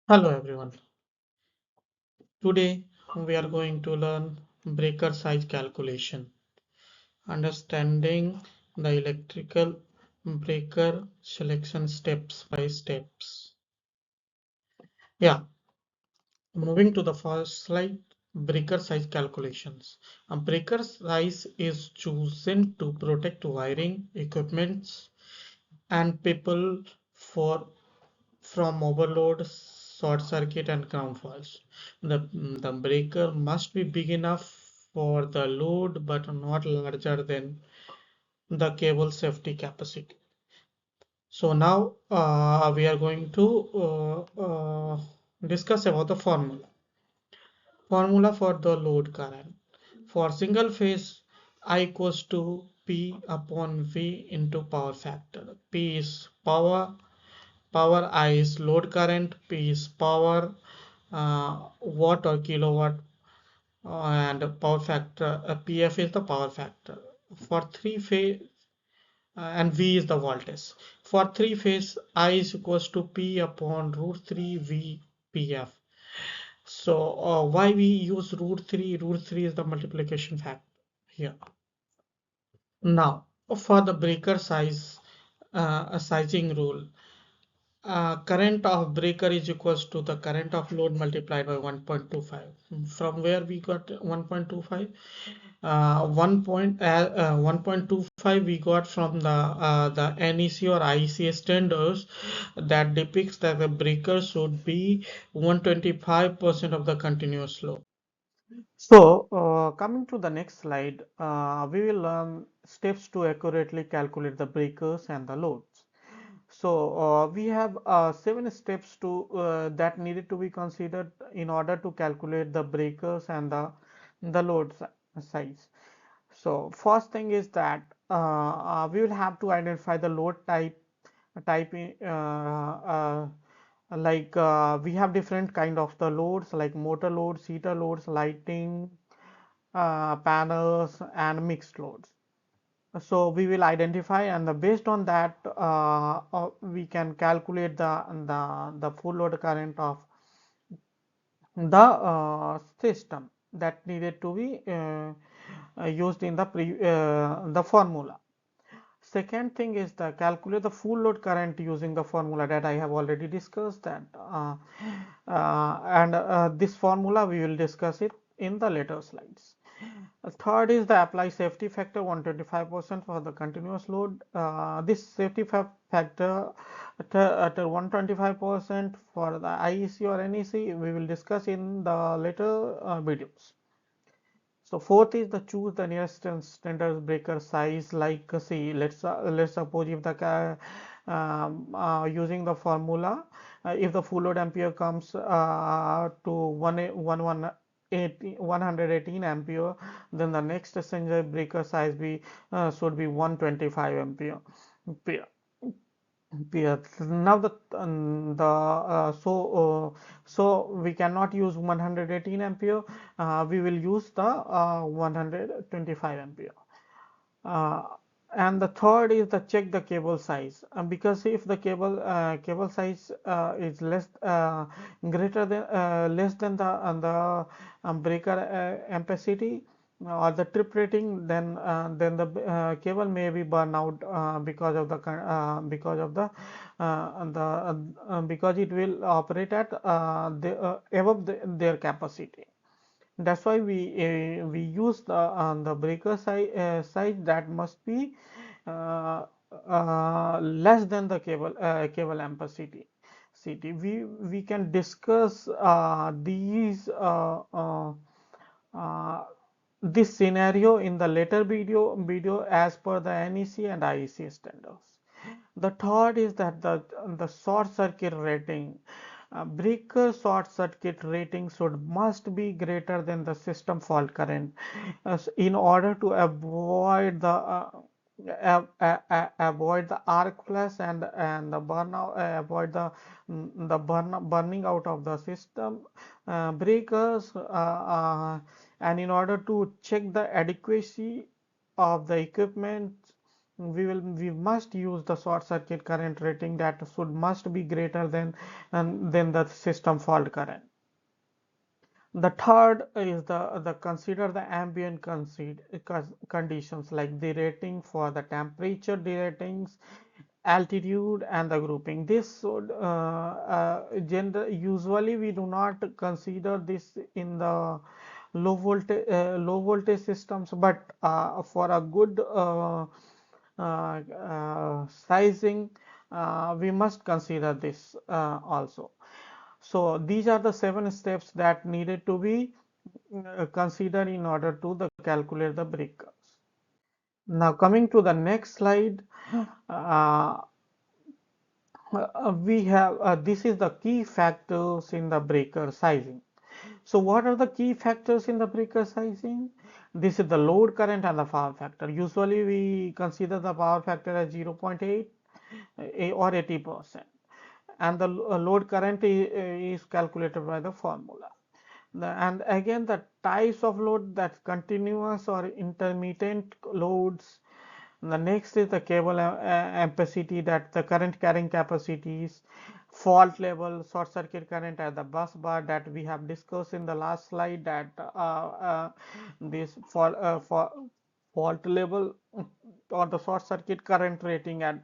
Hello everyone. Today we are going to learn breaker size calculation, understanding the electrical breaker selection steps by steps. Yeah, moving to the first slide, breaker size calculations. A breaker size is chosen to protect wiring, equipments, and people for from overload, short circuit, and ground faults. The breaker must be big enough for the load but not larger than the cable safety capacity. So now we are going to discuss about the formula. Formula for the load current. For single phase, I equals to P upon V into power factor. P is power, I is load current, P is power, watt or kilowatt, and power factor, PF is the power factor. For three phase, and V is the voltage. For three phase, I is equals to P upon root 3 V PF. So why we use root 3? Root 3 is the multiplication factor here. Now, for the breaker size, a sizing rule. Current of breaker is equals to the current of load multiplied by 1.25. From where we got 1.25? 1.25 we got from the NEC or IEC standards that depicts that the breaker should be 125% of the continuous load. So, coming to the next slide, we will learn steps to accurately calculate the breakers and the loads. So we have 7 steps to that needed to be considered in order to calculate the breakers and the load size. So first thing is that we will have to identify the load type like we have different kind of the loads like motor loads, heater loads, lighting, panels, and mixed loads. So we will identify, and based on that we can calculate the full load current of the system that needed to be used in the formula. Second thing is the calculate the full load current using the formula that I have already discussed, that and this formula we will discuss it in the later slides. Third is the apply safety factor 125% for the continuous load. This safety factor at 125% for the IEC or NEC we will discuss in the later videos. So fourth is the choose the nearest standard breaker size. Like see, let's suppose if the using the formula, if the full load ampere comes to 118 ampere, then the next standard breaker size should be 125 ampere. Now so we cannot use 118 ampere. We will use the 125 ampere. Uh, and the third is the check the cable size, because if the cable size is greater than less than the breaker ampacity or the trip rating, then the cable may be burned out because it will operate at above their capacity. That's why we use the breaker size that must be uh, less than the cable ampacity. We can discuss these uh, this scenario in the later video as per the NEC and IEC standards. The third is that the short circuit rating. Breaker short circuit rating must be greater than the system fault current in order to avoid the arc flash and the burnout, avoid burning out of the system breakers, and in order to check the adequacy of the equipment we must use the short circuit current rating that should must be greater than the system fault current. The third is the consider the ambient conditions like the rating for the temperature, the ratings, altitude, and the grouping. This should usually we do not consider this in the low voltage systems, but for a good sizing, we must consider this also. So these are the 7 steps that needed to be considered in order to calculate the breakers. Now coming to the next slide, uh, we have this is the key factors in the breaker sizing. So what are the key factors in the breaker sizing? This is the load current and the power factor. Usually we consider the power factor as 0.8 or 80%, and the load current is calculated by the formula. And again, the types of load, that's continuous or intermittent loads. The next is the cable ampacity, that the current carrying capacities, fault level, short circuit current at the bus bar that we have discussed in the last slide, that this for fault level or the short circuit current rating at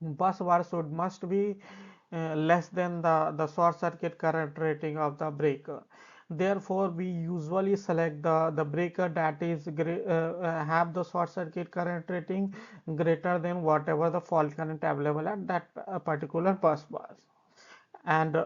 bus bar should must be less than the short circuit current rating of the breaker. Therefore, we usually select the breaker that is have the short circuit current rating greater than whatever the fault current available at that particular bus bars. And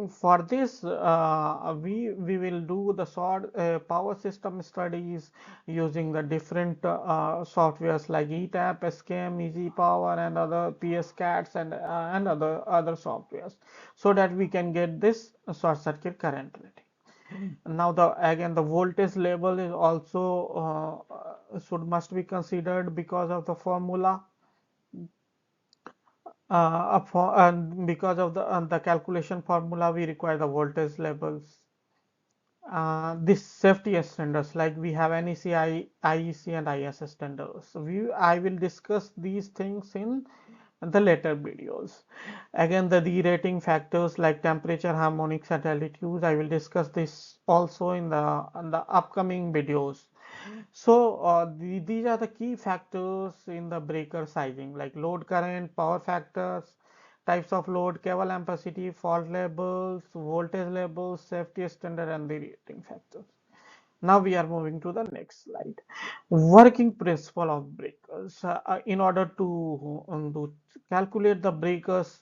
for this, we will do the short power system studies using the different softwares like ETAP, SCAM, Easy Power, and other PSCATs, and other softwares, so that we can get this short circuit current rating. Now the again the voltage level is also should must be considered because of the formula, and because of the calculation formula we require the voltage levels. This safety standards, like we have NEC, IEC, and ISS standards. So I will discuss these things in the later videos. Again, the rating factors like temperature, harmonics, and altitudes, I will discuss this also in the upcoming videos. So these are the key factors in the breaker sizing, like load current, power factors, types of load, cable ampacity, fault levels, voltage levels, safety standard, and the rating factors. Now we are moving to the next slide. Working principle of breakers. In order to calculate the breakers,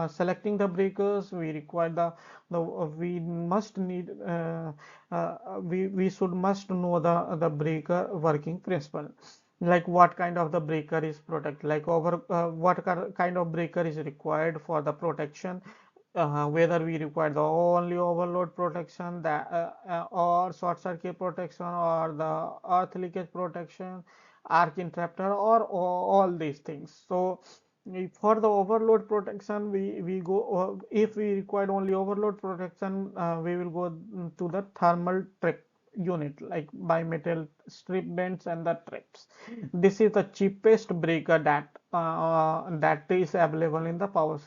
selecting the breakers, we require we must need we should must know the breaker working principle. Like what kind of the breaker is protect, like over what kind of breaker is required for the protection, whether we require the only overload protection, or short circuit protection, or the earth leakage protection, arc interrupter, or all these things. So for the overload protection, we go if we require only overload protection, we will go to the thermal trip unit like bimetal strip bends and the trips. This is the cheapest breaker that is available in the power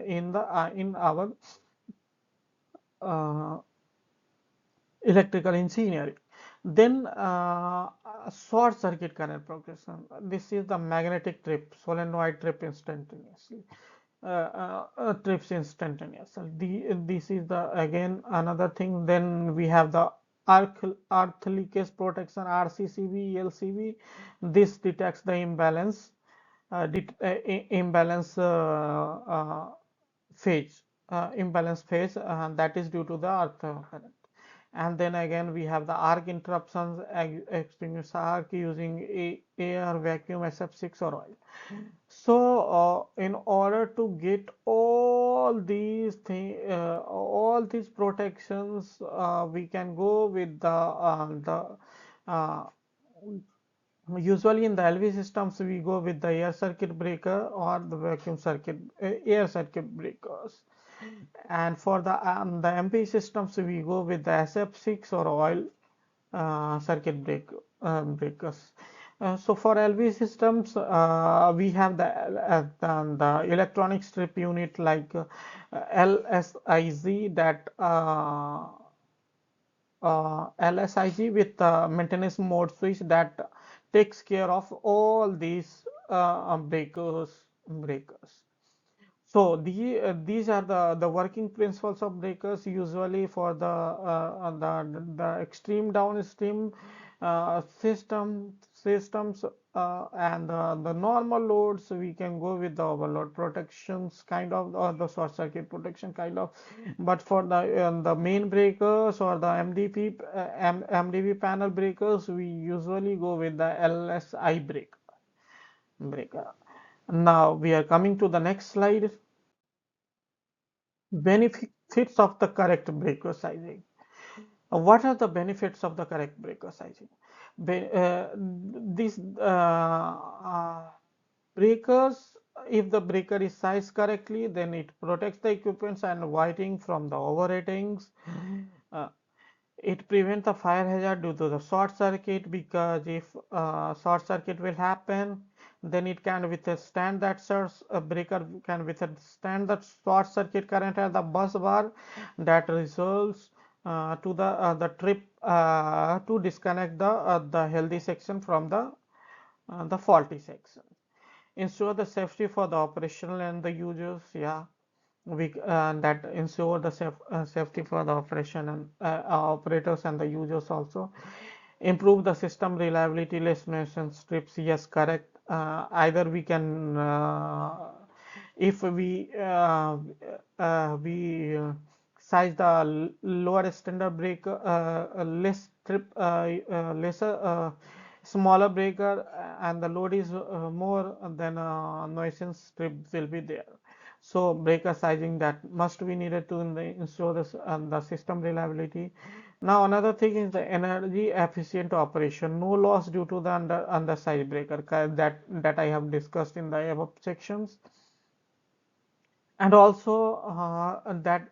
in our uh, electrical engineering. Then short circuit current progression. This is the magnetic trip, solenoid trip instantaneously. Trips instantaneously. This is the again another thing. Then we have the earth leakage protection, RCCB, LCB. This detects the imbalance phase, imbalance phase, that is due to the earth current. And then again we have the arc interruptions, extinguish arc using air, vacuum, SF6, or oil. So in order to get all these protections, we can go with the uh, usually in the LV systems we go with the air circuit breaker or the vacuum circuit air circuit breakers. And for the MP systems we go with the SF6 or oil circuit breakers. So for LV systems, we have the electronic strip unit like LSIZ that LSIG with maintenance mode switch that takes care of all these breakers. So these are the working principles of breakers usually for the extreme downstream systems and the normal loads we can go with the overload protections kind of or the short circuit protection kind of, but for the main breakers or the MDP panel breakers we usually go with the LSI breaker. Now we are coming to the next slide. Benefits of the correct breaker sizing. What are the benefits of the correct breaker sizing? These breakers, if the breaker is sized correctly, then it protects the equipments and wiring from the overratings. Uh, it prevents the fire hazard due to the short circuit, because if short circuit will happen, then it can withstand that breaker can withstand the short circuit current at the bus bar that results to the trip to disconnect the healthy section from the faulty section. Ensure the safety for the operational and the users. Yeah, we that ensure the safety for the operation and operators and the users also. Improve the system reliability, less mention strips. Yes, correct. Either we can if we size the lower standard breaker, less strip, lesser smaller breaker, and the load is more, then nuisance strip will be there. So breaker sizing that must be needed to ensure the system reliability. Now another thing is the energy efficient operation. No loss due to the undersized breaker that I have discussed in the above sections. And also that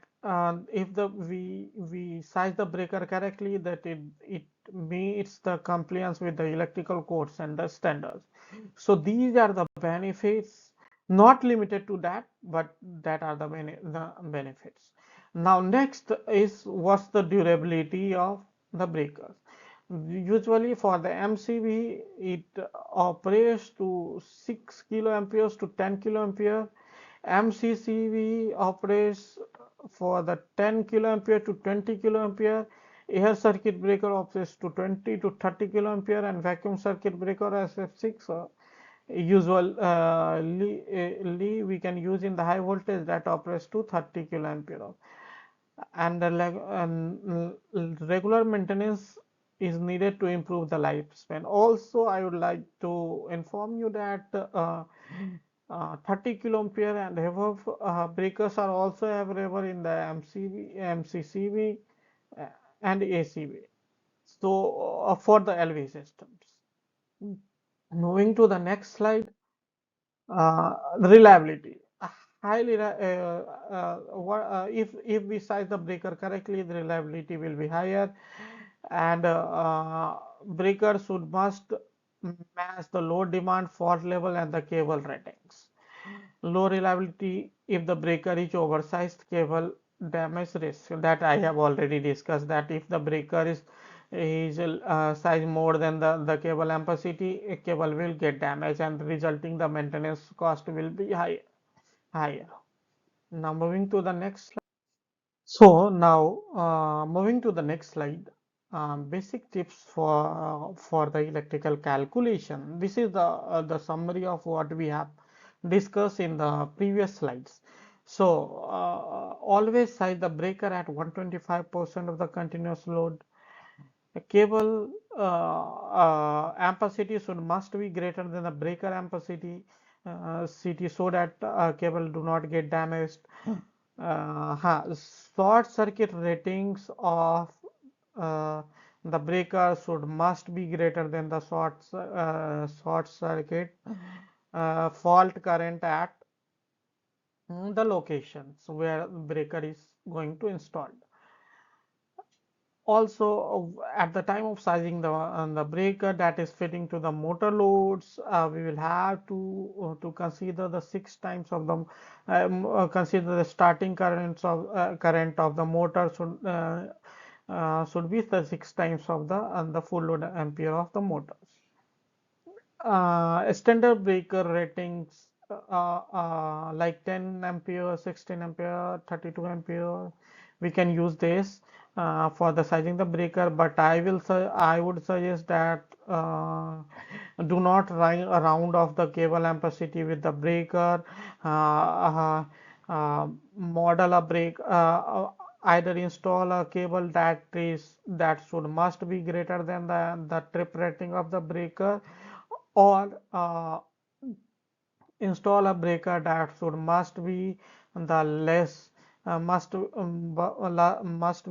if the we size the breaker correctly, that it meets the compliance with the electrical codes and the standards. So these are the benefits, not limited to that, but that are the benefits. Now next is what's the durability of the breakers. Usually for the MCB it operates to 6 kiloamperes to 10 kiloampere. MCCB operates for the 10 kiloampere to 20 kiloampere. Air circuit breaker operates to 20 to 30 kiloampere, and vacuum circuit breaker SF6 usually we can use in the high voltage that operates to 30 kiloampere. And regular maintenance is needed to improve the lifespan. Also, I would like to inform you that 30 kiloampere and above breakers are also available in the MCCB uh, and ACB. So for the LV systems. Moving to the next slide, reliability. Highly, if we size the breaker correctly, the reliability will be higher, and breaker must match the load demand, fault level, and the cable ratings. Low reliability if the breaker is oversized, cable damage risk that I have already discussed, that if the breaker is size more than the cable ampacity, a cable will get damaged and resulting the maintenance cost will be higher. Now moving to the next slide. So now moving to the next slide, basic tips for the electrical calculation. This is the summary of what we have discussed in the previous slides. So always size the breaker at 125% of the continuous load. A cable ampacity must be greater than the breaker ampacity CT, so that cable do not get damaged. Short circuit ratings of uh, the breaker must be greater than the short circuit fault current at the locations where breaker is going to install. also at the time of sizing the breaker that is fitting to the motor loads, we will have to consider the 6 times of the consider the starting current of the motor should be the 6 times of the full load ampere of the motors. Standard breaker ratings like 10 ampere, 16 ampere, 32 ampere. We can use this for the sizing the breaker, but I would suggest that do not round off the cable ampacity with the breaker. Model a break. Either install a cable that should must be greater than the trip rating of the breaker, or install a breaker that should must be the less must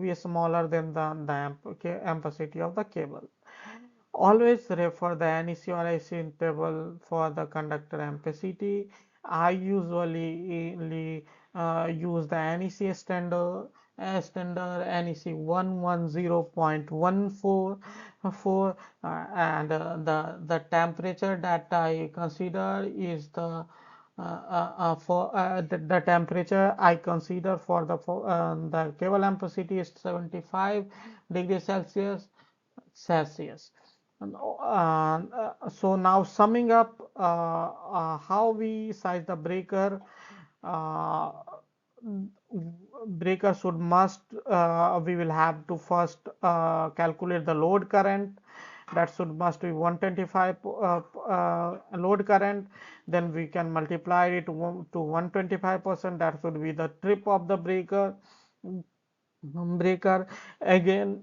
be smaller than the ampacity of the cable. Always refer the NEC or IC table for the conductor ampacity. I usually use the NEC standard NEC 110.144, and the temperature that I consider is the temperature I consider for the cable ampacity is 75 degrees Celsius. So now summing up how we size the breaker. Uh, Breaker should must we will have to first calculate the load current, that should must be 125 load current, then we can multiply it to 125%, that should be the trip of the breaker. Again,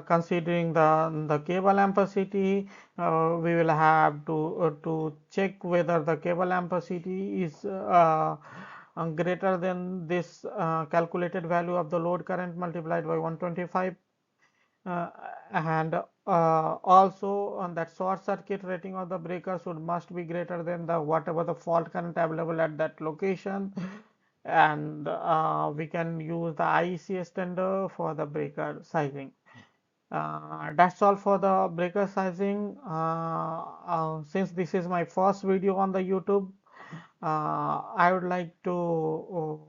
considering the cable ampacity, we will have to check whether the cable ampacity is greater than this calculated value of the load current multiplied by 125, and also on that short circuit rating of the breaker should must be greater than the whatever the fault current available at that location, and we can use the IEC standard for the breaker sizing. That's all for the breaker sizing. Since this is my first video on the YouTube, I would like to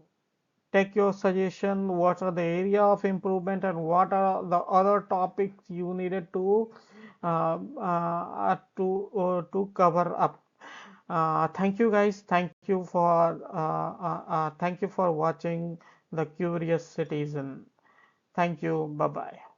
take your suggestion. What are the area of improvement and what are the other topics you needed to cover up. Thank you guys. Thank you for watching the Curious Citizen. Thank you. Bye bye.